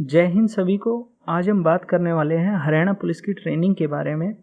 जय हिंद सभी को। आज हम बात करने वाले हैं हरियाणा पुलिस की ट्रेनिंग के बारे में।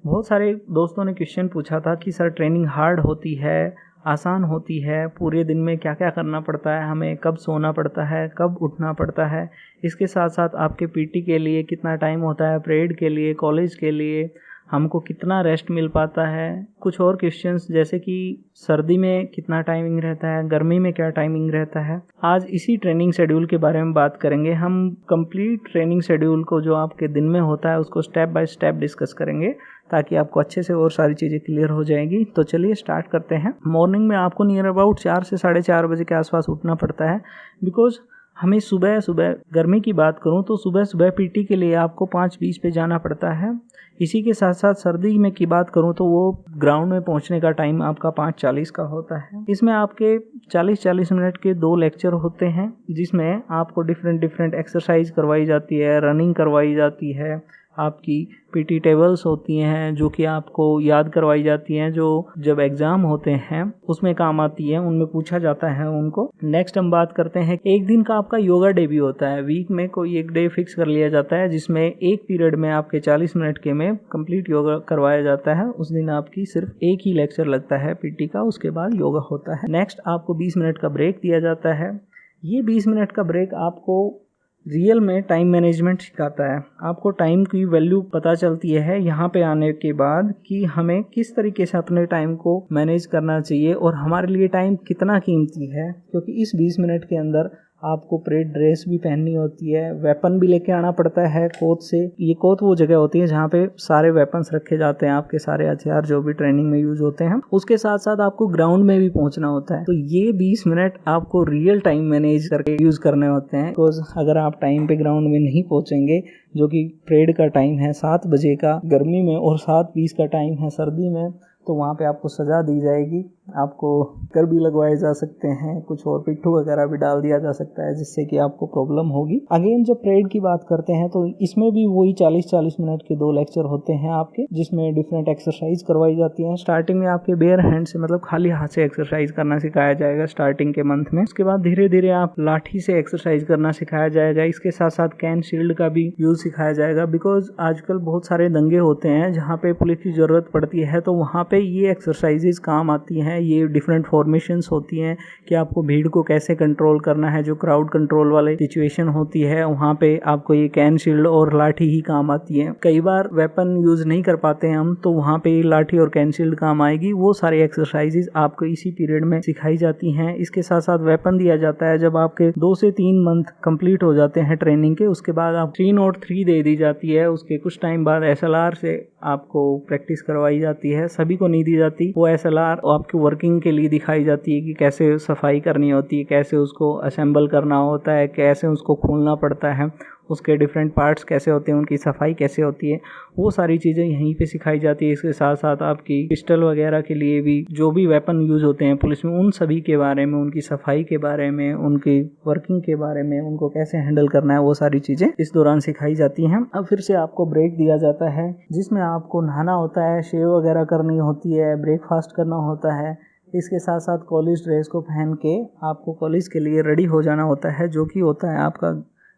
बहुत सारे दोस्तों ने क्वेश्चन पूछा था कि सर ट्रेनिंग हार्ड होती है, आसान होती है, पूरे दिन में क्या क्या करना पड़ता है, हमें कब सोना पड़ता है, कब उठना पड़ता है, इसके साथ साथ आपके पीटी के लिए कितना टाइम होता है, परेड के लिए, कॉलेज के लिए हमको कितना रेस्ट मिल पाता है। कुछ और क्वेश्चंस जैसे कि सर्दी में कितना टाइमिंग रहता है, गर्मी में क्या टाइमिंग रहता है। आज इसी ट्रेनिंग शेड्यूल के बारे में बात करेंगे। हम कंप्लीट ट्रेनिंग शेड्यूल को जो आपके दिन में होता है उसको स्टेप बाय स्टेप डिस्कस करेंगे ताकि आपको अच्छे से और सारी चीज़ें क्लियर हो जाएगी। तो चलिए स्टार्ट करते हैं। मॉर्निंग में आपको नियर अबाउट 4 से 4:30 बजे के आसपास उठना पड़ता है, बिकॉज हमें सुबह सुबह, गर्मी की बात करूं तो सुबह सुबह पीटी के लिए आपको 5:20 पे जाना पड़ता है। इसी के साथ साथ सर्दी में की बात करूं तो वो ग्राउंड में पहुंचने का टाइम आपका 5:40 का होता है। इसमें आपके 40-40 मिनट के 2 लेक्चर होते हैं जिसमें आपको डिफरेंट एक्सरसाइज करवाई जाती है, रनिंग करवाई जाती है, आपकी पीटी टेबल्स होती हैं जो कि आपको याद करवाई जाती हैं, जो जब एग्ज़ाम होते हैं उसमें काम आती है, उनमें पूछा जाता है उनको। नेक्स्ट हम बात करते हैं, एक दिन का आपका योगा डे भी होता है। वीक में कोई एक डे फिक्स कर लिया जाता है जिसमें एक पीरियड में आपके 40 मिनट के में कंप्लीट योगा करवाया जाता है। उस दिन आपकी सिर्फ एक ही लेक्चर लगता है पीटी का, उसके बाद योगा होता है। नेक्स्ट आपको 20 मिनट का ब्रेक दिया जाता है। ये 20 मिनट का ब्रेक आपको रियल में टाइम मैनेजमेंट सिखाता है। आपको टाइम की वैल्यू पता चलती है यहाँ पे आने के बाद कि हमें किस तरीके से अपने टाइम को मैनेज करना चाहिए और हमारे लिए टाइम कितना कीमती है, क्योंकि इस 20 मिनट के अंदर आपको परेड ड्रेस भी पहननी होती है, वेपन भी लेके आना पड़ता है कोच से। ये कोच वो जगह होती है जहाँ पे सारे वेपन्स रखे जाते हैं, आपके सारे हथियार जो भी ट्रेनिंग में यूज होते हैं। उसके साथ साथ आपको ग्राउंड में भी पहुंचना होता है। तो ये 20 मिनट आपको रियल टाइम मैनेज करके यूज करने होते हैं। बिकॉज अगर आप टाइम पे ग्राउंड में नहीं पहुंचेंगे, जो कि परेड का टाइम है 7 बजे का गर्मी में और 7:20 का टाइम है सर्दी में, तो वहाँ पे आपको सजा दी जाएगी, आपको कर भी लगवाए जा सकते हैं, कुछ और पिट्ठू वगैरह भी डाल दिया जा सकता है जिससे कि आपको प्रॉब्लम होगी। अगेन जब परेड की बात करते हैं तो इसमें भी वही 40-40 मिनट के 2 लेक्चर होते हैं आपके, जिसमें डिफरेंट एक्सरसाइज करवाई जाती हैं। स्टार्टिंग में आपके बेयर हैंड से, मतलब खाली हाथ से एक्सरसाइज करना सिखाया जाएगा स्टार्टिंग के मंथ में। उसके बाद धीरे धीरे आप लाठी से एक्सरसाइज करना सिखाया जाएगा। इसके साथ साथ कैन शील्ड का भी यूज सिखाया जाएगा, बिकॉज आजकल बहुत सारे दंगे होते हैं जहाँ पे पुलिस की जरूरत पड़ती है, तो वहाँ पे ये एक्सरसाइजेज काम आती हैं। ये डिफरेंट फॉर्मेशंस होती हैं कि आपको भीड़ को कैसे कंट्रोल करना है। जो क्राउड कंट्रोल वाले सिचुएशन होती है वहाँ पे आपको ये कैन शील्ड और लाठी ही काम आती है। कई बार वेपन यूज नहीं कर पाते हैं हम, तो वहाँ पे लाठी और कैन शील्ड काम आएगी। वो सारी एक्सरसाइजेज आपको इसी पीरियड में सिखाई जाती हैं। इसके साथ साथ वेपन दिया जाता है। जब आपके 2 से 3 मंथ कंप्लीट हो जाते हैं ट्रेनिंग के, उसके बाद आप 303 दे दी जाती है। उसके कुछ टाइम बाद SLR से आपको प्रैक्टिस करवाई जाती है। सभी को नहीं दी जाती वो SLR, आपकी वर्किंग के लिए दिखाई जाती है कि कैसे सफाई करनी होती है, कैसे उसको असेंबल करना होता है, कैसे उसको खोलना पड़ता है, उसके डिफरेंट पार्ट्स कैसे होते हैं, उनकी सफाई कैसे होती है, वो सारी चीज़ें यहीं पे सिखाई जाती है। इसके साथ साथ आपकी पिस्टल वगैरह के लिए भी जो भी वेपन यूज होते हैं पुलिस में, उन सभी के बारे में, उनकी सफाई के बारे में, उनकी वर्किंग के बारे में, उनको कैसे हैंडल करना है, वो सारी चीज़ें इस दौरान सिखाई जाती हैं। अब फिर से आपको ब्रेक दिया जाता है जिसमें आपको नहाना होता है, शेव वगैरह करनी होती है, ब्रेकफास्ट करना होता है। इसके साथ साथ कॉलेज ड्रेस को पहन के आपको कॉलेज के लिए रेडी हो जाना होता है, जो कि होता है आपका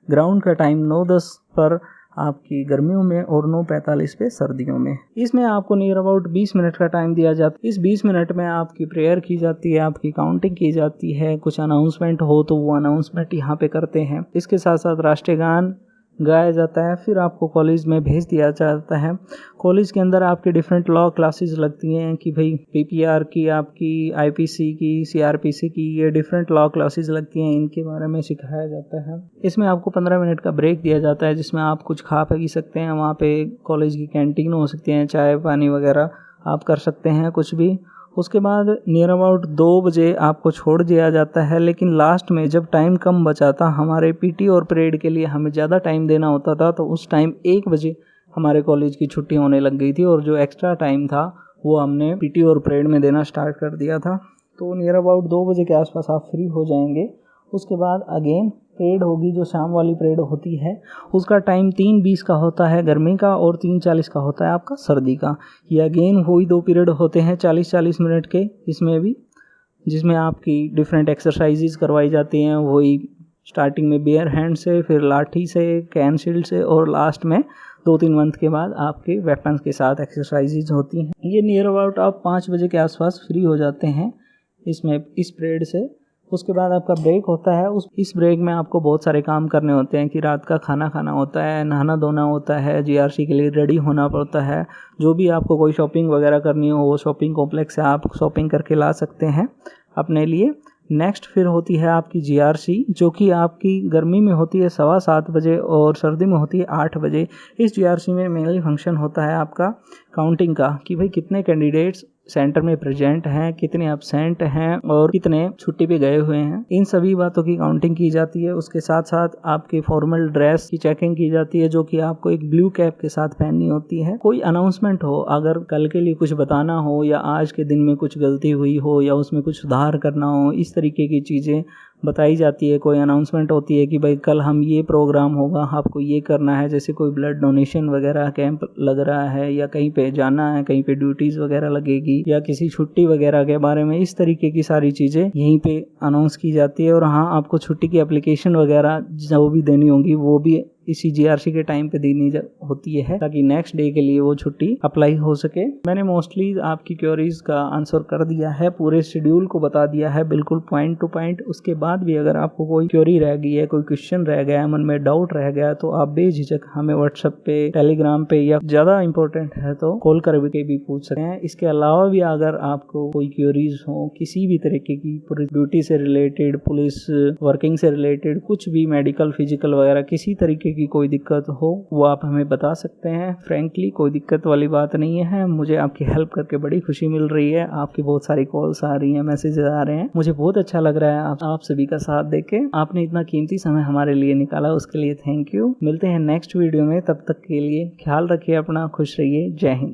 ग्राउंड का टाइम 9:10 पर आपकी गर्मियों में और 9:45 पे सर्दियों में। इसमें आपको नियर अबाउट 20 मिनट का टाइम दिया जाता है। इस 20 मिनट में आपकी प्रेयर की जाती है, आपकी काउंटिंग की जाती है, कुछ अनाउंसमेंट हो तो वो अनाउंसमेंट यहाँ पे करते हैं। इसके साथ साथ राष्ट्रीय गान गाया जाता है। फिर आपको कॉलेज में भेज दिया जाता है। कॉलेज के अंदर आपके डिफरेंट लॉ क्लासेस लगती हैं कि भाई PPR की, आपकी IPC की, CRPC की, ये डिफरेंट लॉ क्लासेस लगती हैं, इनके बारे में सिखाया जाता है। इसमें आपको 15 मिनट का ब्रेक दिया जाता है जिसमें आप कुछ खा पी सकते हैं। वहाँ पे कॉलेज की कैंटीन हो सकती है, चाय पानी वगैरह आप कर सकते हैं कुछ भी। उसके बाद नियर अबाउट 2 बजे आपको छोड़ दिया जाता है। लेकिन लास्ट में जब टाइम कम बचा था, हमारे पीटी और परेड के लिए हमें ज़्यादा टाइम देना होता था, तो उस टाइम 1 बजे हमारे कॉलेज की छुट्टी होने लग गई थी और जो एक्स्ट्रा टाइम था वो हमने पीटी और परेड में देना स्टार्ट कर दिया था। तो नियर अबाउट 2 बजे के आसपास आप फ्री हो जाएंगे। उसके बाद अगेन परेड होगी, जो शाम वाली परेड होती है, उसका टाइम 3:20 का होता है गर्मी का और 3:40 का होता है आपका सर्दी का। ये अगेन वही 2 पीरियड होते हैं 40-40 मिनट के, इसमें भी जिसमें आपकी डिफरेंट एक्सरसाइजेज करवाई जाती हैं। वही स्टार्टिंग में बेयर हैंड से, फिर लाठी से, कैन शील्ड से, और लास्ट में 2-3 मंथ के बाद आपके वेपन्स के साथ एक्सरसाइजेज होती हैं। ये नियर अबाउट आप 5 बजे के आसपास फ्री हो जाते हैं इसमें, इस पीरियड से। उसके बाद आपका ब्रेक होता है। इस ब्रेक में आपको बहुत सारे काम करने होते हैं कि रात का खाना खाना होता है, नहाना धोना होता है, जीआरसी के लिए रेडी होना पड़ता है। जो भी आपको कोई शॉपिंग वगैरह करनी हो वो शॉपिंग कॉम्प्लेक्स से आप शॉपिंग करके ला सकते हैं अपने लिए। नेक्स्ट फिर होती है आपकी जीआरसी, जो कि आपकी गर्मी में होती है 7:15 बजे और सर्दी में होती है 8 बजे। इस जीआरसी में मेनली फंक्शन होता है आपका काउंटिंग का, कि भाई कितने कैंडिडेट्स सेंटर में प्रेजेंट हैं, कितने एब्सेंट हैं और कितने छुट्टी पे गए हुए हैं। इन सभी बातों की काउंटिंग की जाती है। उसके साथ साथ आपके फॉर्मल ड्रेस की चेकिंग की जाती है, जो कि आपको एक ब्लू कैप के साथ पहननी होती है। कोई अनाउंसमेंट हो, अगर कल के लिए कुछ बताना हो या आज के दिन में कुछ गलती हुई हो या उसमें कुछ सुधार करना हो, इस तरीके की चीज़ें बताई जाती है। कोई अनाउंसमेंट होती है कि भाई कल हम ये प्रोग्राम होगा, आपको ये करना है, जैसे कोई ब्लड डोनेशन वगैरह कैंप लग रहा है या कहीं पे जाना है, कहीं पे ड्यूटीज़ वगैरह लगेगी या किसी छुट्टी वगैरह के बारे में, इस तरीके की सारी चीज़ें यहीं पे अनाउंस की जाती है। और हाँ, आपको छुट्टी की एप्लीकेशन वगैरह जो भी देनी होगी वो भी इसी जीआरसी के टाइम पे देनी होती है, ताकि नेक्स्ट डे के लिए वो छुट्टी अप्लाई हो सके। मैंने मोस्टली आपकी क्वेरीज का आंसर कर दिया है, पूरे शेड्यूल को बता दिया है बिल्कुल पॉइंट टू पॉइंट। उसके बाद भी अगर आपको कोई क्वेरी रह गई है, कोई क्वेश्चन रह गया है, मन में डाउट रह गया, तो आप बेझिझक हमें व्हाट्सएप पे, टेलीग्राम पे, या ज़्यादा इंपॉर्टेंट है तो कॉल करके भी पूछ सकते हैं। इसके अलावा भी अगर आपको कोई क्वेरीज हो किसी भी तरीके की, ड्यूटी से रिलेटेड, पुलिस वर्किंग से रिलेटेड, कुछ भी मेडिकल फिजिकल वगैरह किसी तरीके की कोई दिक्कत हो, वो आप हमें बता सकते हैं। फ्रैंकली कोई दिक्कत वाली बात नहीं है। मुझे आपकी हेल्प करके बड़ी खुशी मिल रही है। आपकी बहुत सारी कॉल्स आ रही हैं, मैसेजेस आ रहे हैं, मुझे बहुत अच्छा लग रहा है आप सभी का साथ देके। आपने इतना कीमती समय हमारे लिए निकाला, उसके लिए थैंक यू। मिलते हैं नेक्स्ट वीडियो में, तब तक के लिए ख्याल रखिए अपना, खुश रहिए। जय हिंद।